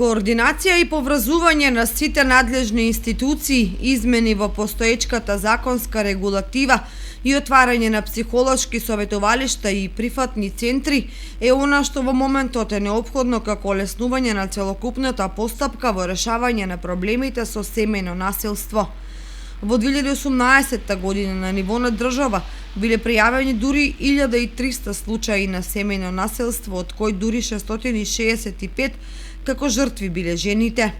Координација и поврзување на сите надлежни институции, измени во постоечката законска регулатива и отварање на психолошки советувалишта и прифатни центри е она што во моментот е неопходно како олеснување на целокупната постапка во решавање на проблемите со семејно насилство. Во 2018 година на ниво на држава биле пријавени дури 1300 случаи на семејно насилство, од кои дури 665 како жртви биле жените.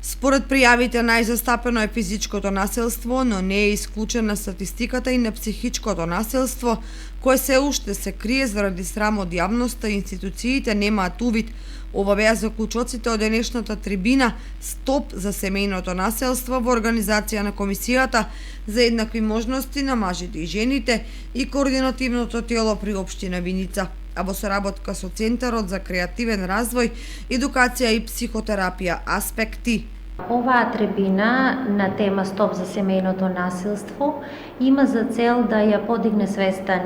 Според пријавите најзастапено е физичкото насилство, но не е исклучена статистиката и на психичкото насилство, кое се уште се крие заради срам од јавноста и институциите немаат увид. Ова беа заклучоците од денешната трибина "Стоп за семејното насилство" во организација на Комисијата за еднакви можности на мажите и жените и координативното тело при општина Виница, а во соработка со Центарот за креативен развој, едукација и психотерапија Аспекти. Оваа трибина на тема "Стоп за семејното насилство" има за цел да ја подигне свеста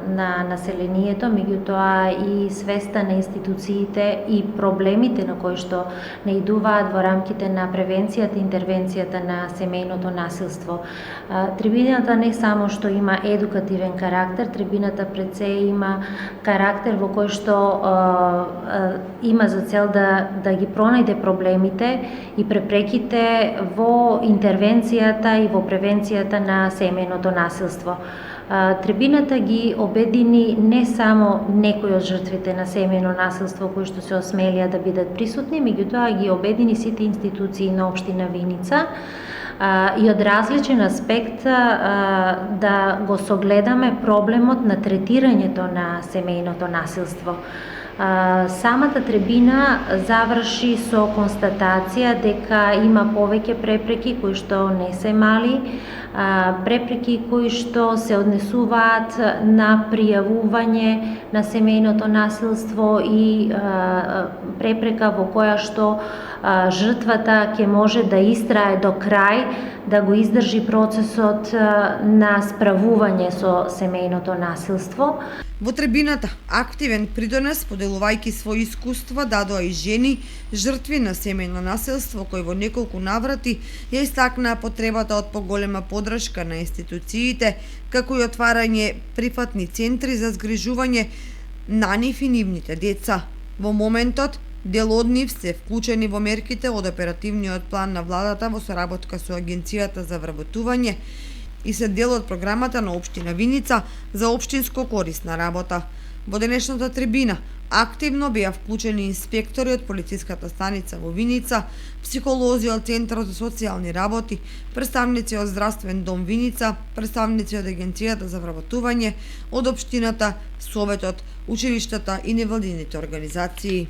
на населението, меѓутоа и свеста на институциите и проблемите на кои што наидуваат во рамките на превенцијата и интервенцијата на семејното насилство. Трибината не само што има едукативен карактер, трибината пред се има карактер во кој што има за цел да ги пронајде проблемите и препреките во интервенцијата и во превенцијата на семејното насилство. Трибината ги обедини не само некои од жртвите на семејно насилство кои што се осмелија да бидат присутни, меѓутоа ги обедини сите институции на општина Виница и од различен аспект да го согледаме проблемот на третирањето на семејното насилство. Самата трибина заврши со констатација дека има повеќе препреки кои што не се мали, препреки кои што се однесуваат на пријавување на семејното насилство и препрека во која што жртвата ќе може да истрае до крај, да го издржи процесот на справување со семејното насилство. Во трибината активен придонес, поделувајќи своји искуства, дадоа и жени, жртви на семејно насилство, кои во неколку наврати ја истакнаа потребата од поголема поддршка на институциите, како и отварање прифатни центри за згрижување на нив и нивните деца. Во моментот, дел од нив се вклучени во мерките од оперативниот план на владата во соработка со Агенцијата за вработување и се дел од програмата на општина Виница за општинско корисна работа. Во денешната трибина активно беа вклучени инспектори од полициската станица во Виница, психолози од Центарот за социјални работи, представници од Здравствен дом Виница, представници од Агенцијата за вработување, од општината, советот, училиштата и невладините организации.